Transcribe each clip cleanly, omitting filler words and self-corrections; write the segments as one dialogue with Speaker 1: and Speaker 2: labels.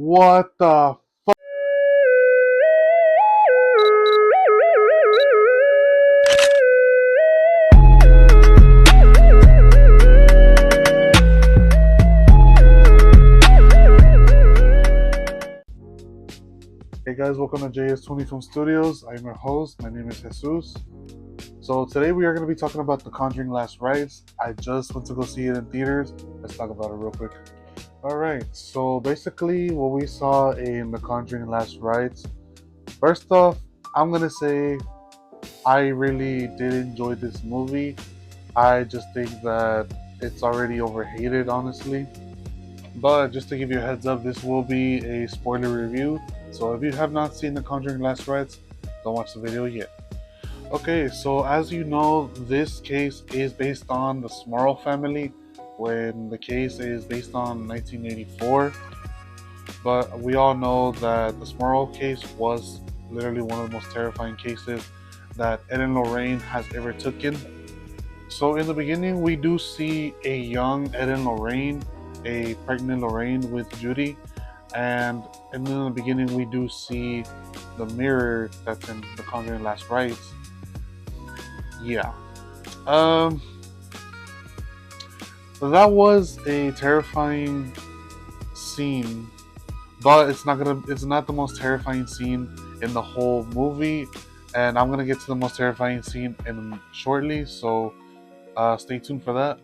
Speaker 1: What the fuck? Hey guys, welcome to JS20 Film Studios. I'm your host. My name is Jesus. So today we are going to be talking about The Conjuring Last Rites. I just went to go see it in theaters. Let's talk about it real quick. Alright, so basically what we saw in The Conjuring Last Rites. First off, I'm going to say I really did enjoy this movie. I just think that it's already overhated, honestly. But just to give you a heads up, this will be a spoiler review. So if you have not seen The Conjuring Last Rites, don't watch the video yet. Okay, so as you know, this case is based on the Smurl family, when the case is based on 1984. But we all know that the Smurl case was literally one of the most terrifying cases that Ed and Lorraine has ever taken. So in the beginning, we do see a young Ed and Lorraine, a pregnant Lorraine with Judy, and in the beginning we do see the mirror that's in The Conjuring Last Rites. Yeah. That was a terrifying scene, but it's not the most terrifying scene in the whole movie, and I'm gonna get to the most terrifying scene in shortly, so stay tuned for that.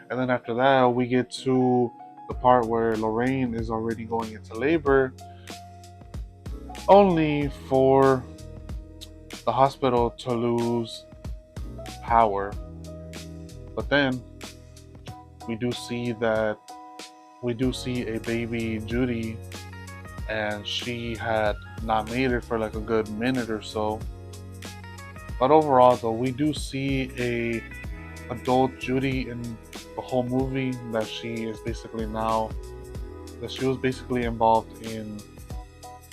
Speaker 1: And then after that, we get to the part where Lorraine is already going into labor, only for the hospital to lose power. But then we do see a baby Judy, and she had not made it for like a good minute or so. But overall, though, we do see a adult Judy in the whole movie, that she was basically involved in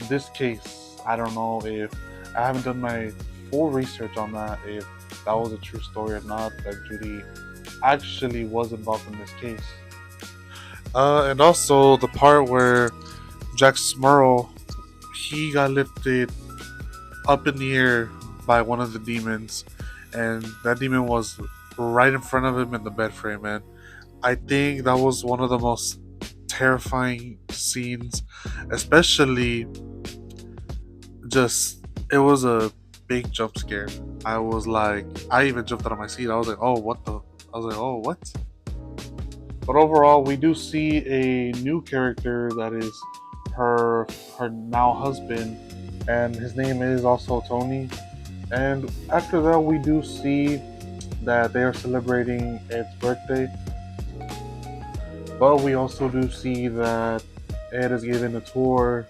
Speaker 1: this case. I don't know, if I haven't done my full research on that, if that was a true story or not, that Judy actually was involved in this case. And also the part where Jack Smurl, he got lifted up in the air by one of the demons, and that demon was right in front of him in the bed frame, man. I think that was one of the most terrifying scenes, especially it was a big jump scare. I even jumped out of my seat. I was like, oh, what? But overall, we do see a new character that is her now husband, and his name is also Tony. And after that, we do see that they are celebrating Ed's birthday. But we also do see that Ed is given a tour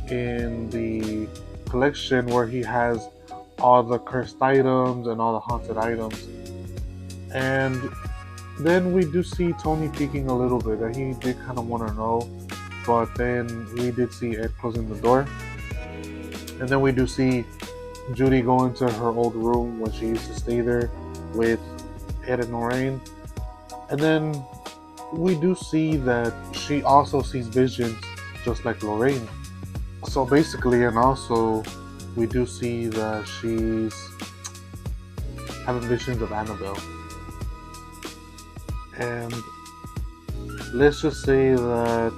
Speaker 1: in the collection where he has all the cursed items and all the haunted items. And then we do see Tony peeking a little bit, that he did kind of want to know. But then we did see Ed closing the door. And then we do see Judy go into her old room when she used to stay there with Ed and Lorraine. And then we do see that she also sees visions just like Lorraine. So basically, and also we do see that she's having visions of Annabelle. And let's just say that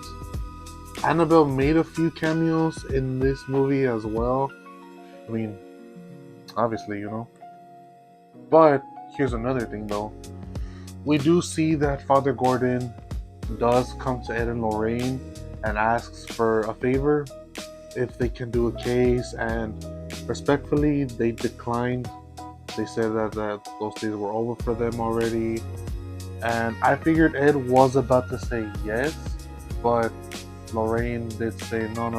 Speaker 1: Annabelle made a few cameos in this movie as well. I mean, obviously, you know. But here's another thing, though. We do see that Father Gordon does come to Ed and Lorraine and asks for a favor, if they can do a case, and respectfully, they declined. They said that those days were over for them already. And I figured Ed was about to say yes, but Lorraine did say, no,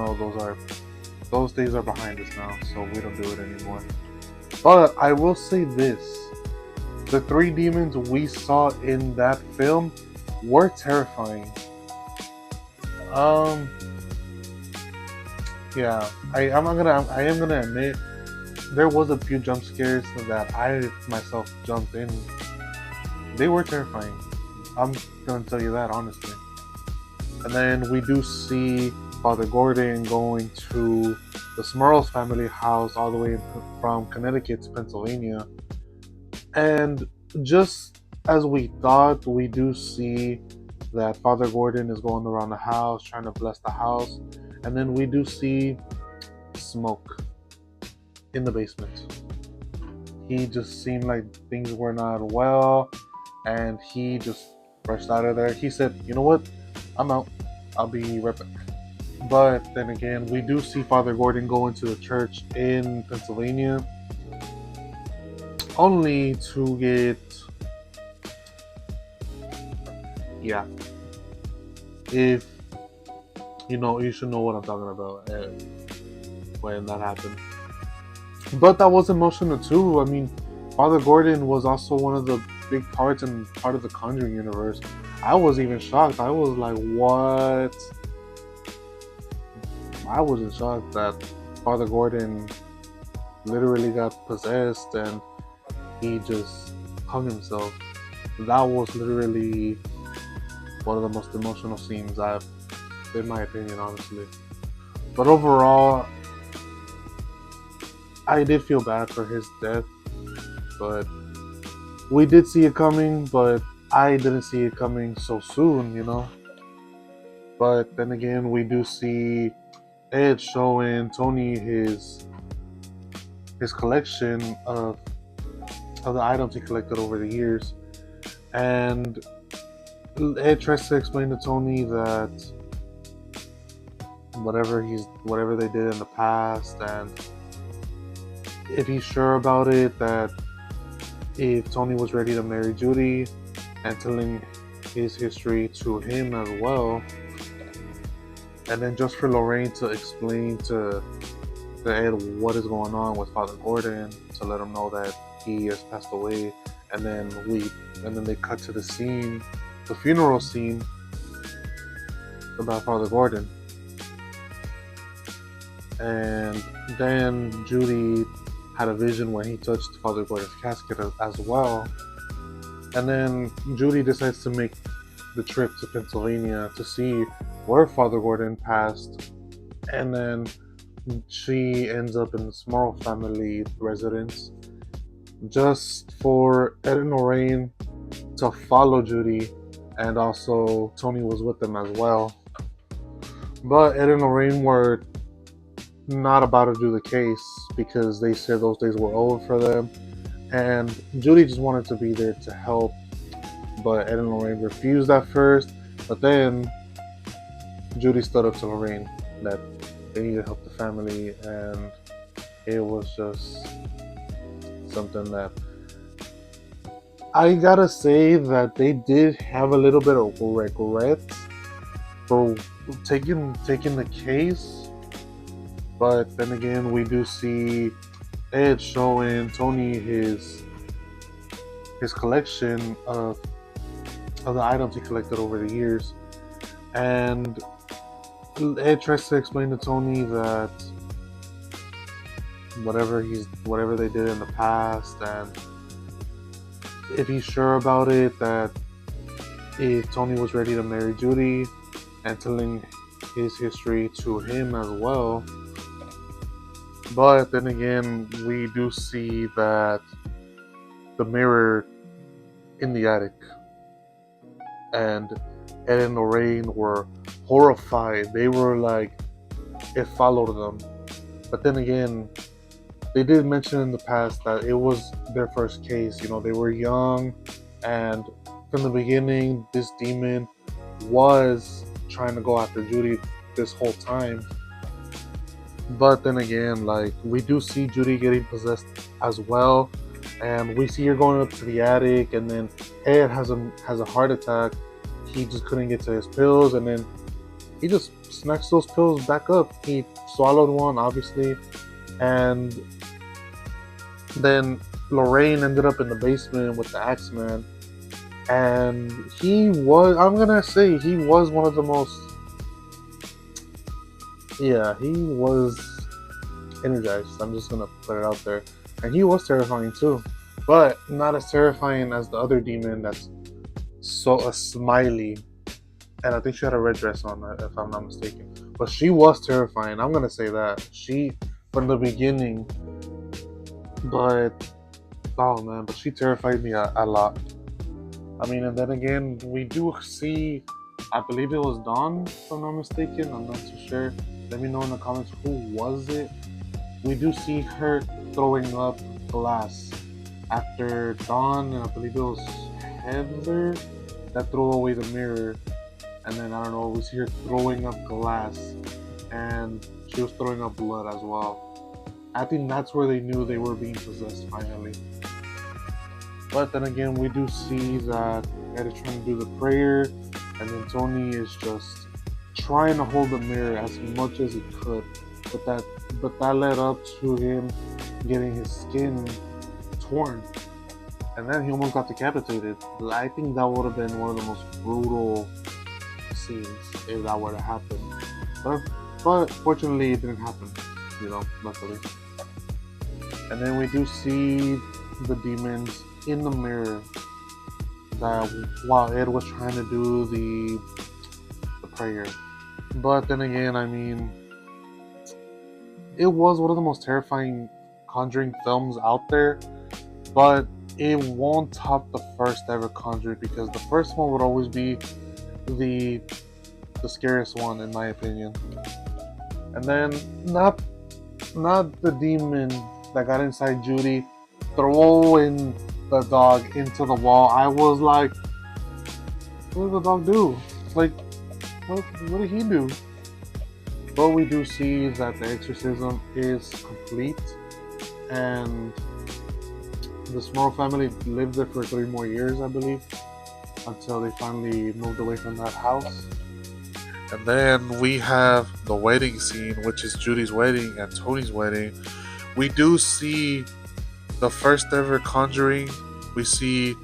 Speaker 1: those days are behind us now, so we don't do it anymore. But I will say this. The three demons we saw in that film were terrifying. Yeah, I am gonna admit there was a few jump scares that I myself jumped in. They were terrifying. I'm gonna tell you that honestly. And then we do see Father Gordon going to the Smurls family house all the way from Connecticut to Pennsylvania. And just as we thought, we do see that Father Gordon is going around the house trying to bless the house. And then we do see smoke in the basement. He just seemed like things were not well, and he just rushed out of there. He said, "You know what? I'm out. I'll be right back." But then again, we do see Father Gordon go into the church in Pennsylvania, only to get, yeah, if you should know what I'm talking about when that happened. But that wasn't Motion too. I mean, Father Gordon was also one of the big parts and part of the Conjuring universe. I was even shocked. I was like, what? I was in shock that Father Gordon literally got possessed and he just hung himself. That was literally one of the most emotional scenes in my opinion, honestly. But overall, I did feel bad for his death, but we did see it coming, but I didn't see it coming so soon. But then again, we do see Ed showing Tony his collection of the items he collected over the years, and Ed tries to explain to Tony that whatever they did in the past, and if he's sure about it, that if Tony was ready to marry Judy, and telling his history to him as well. And then just for Lorraine to explain to Ed what is going on with Father Gordon, to let him know that he has passed away. And then they cut to the scene, the funeral scene about Father Gordon. And then Judy had a vision when he touched Father Gordon's casket as well. And then Judy decides to make the trip to Pennsylvania to see where Father Gordon passed. And then she ends up in the Smurl family residence just for Ed and Lorraine to follow Judy, and also Tony was with them as well. But Ed and Lorraine were not about to do the case because they said those days were over for them, and Judy just wanted to be there to help. But Ed and Lorraine refused at first, but then Judy stood up to Lorraine that they needed to help the family, and it was just something that I gotta say that they did have a little bit of regret for taking the case. But then again, we do see Ed showing Tony his collection of the items he collected over the years, and Ed tries to explain to Tony that whatever they did in the past, and if he's sure about it, that if Tony was ready to marry Judy, and telling his history to him as well. But then again, we do see that the mirror in the attic, and Ed and Lorraine were horrified. They were like, it followed them. But then again, they did mention in the past that it was their first case. They were young, and from the beginning, this demon was trying to go after Judy this whole time. But then again, we do see Judy getting possessed as well, and we see her going up to the attic, and then Ed has a heart attack. He just couldn't get to his pills, and then he just snatched those pills back up. He swallowed one, obviously, and then Lorraine ended up in the basement with the Axeman, and I'm gonna say he was one of the most, he was energized. I'm just gonna put it out there. And he was terrifying too, but not as terrifying as the other demon that's so a smiley. And I think she had a red dress on, if I'm not mistaken. But she was terrifying. I'm gonna say that she from the beginning. But oh man, but she terrified me a lot. I mean, and then again, we do see. I believe it was Dawn, if I'm not mistaken. I'm not too sure. Let me know in the comments who was it. We do see her throwing up glass after Dawn, and I believe it was Heather that threw away the mirror. And then I don't know, we see her throwing up glass, and she was throwing up blood as well. I think that's where they knew they were being possessed finally. But then again, we do see that Ed is trying to do the prayer, and then Tony is just trying to hold the mirror as much as he could. But that led up to him getting his skin torn, and then he almost got decapitated. I think that would have been one of the most brutal scenes if that were to happen. But fortunately, it didn't happen. Luckily. And then we do see the demons in the mirror that while Ed was trying to do the prayer. But then again, I mean, it was one of the most terrifying Conjuring films out there, but it won't top the first ever Conjuring because the first one would always be the scariest one in my opinion. And then not the demon that got inside Judy throwing the dog into the wall. I was like, what did the dog do? Like, what did he do? But we do see that the exorcism is complete, and the Smurl family lived there for 3 more years, I believe, until they finally moved away from that house. And then we have the wedding scene, which is Judy's wedding and Tony's wedding. We do see the first ever Conjuring. We see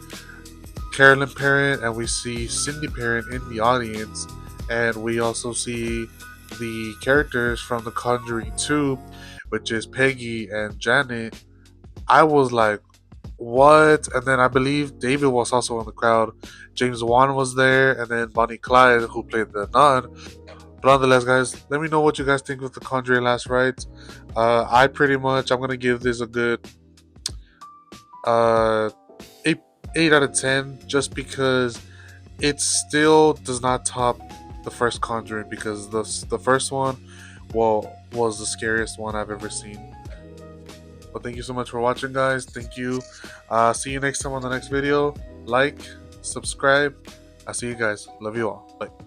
Speaker 1: Carolyn Parent and we see Cindy Parent in the audience, and we also see the characters from the Conjuring 2, which is Peggy and Janet. I was like, what? And then I believe David was also in the crowd. James Wan was there, and then Bonnie Clyde, who played the nun. But nonetheless, guys, let me know what you guys think of the Conjuring Last Rites. I'm gonna give this a good 8 out of 10, just because it still does not top the first Conjuring, because the first one, was the scariest one I've ever seen. But thank you so much for watching, guys. Thank you. See you next time on the next video. Like, subscribe. I'll see you guys. Love you all. Bye.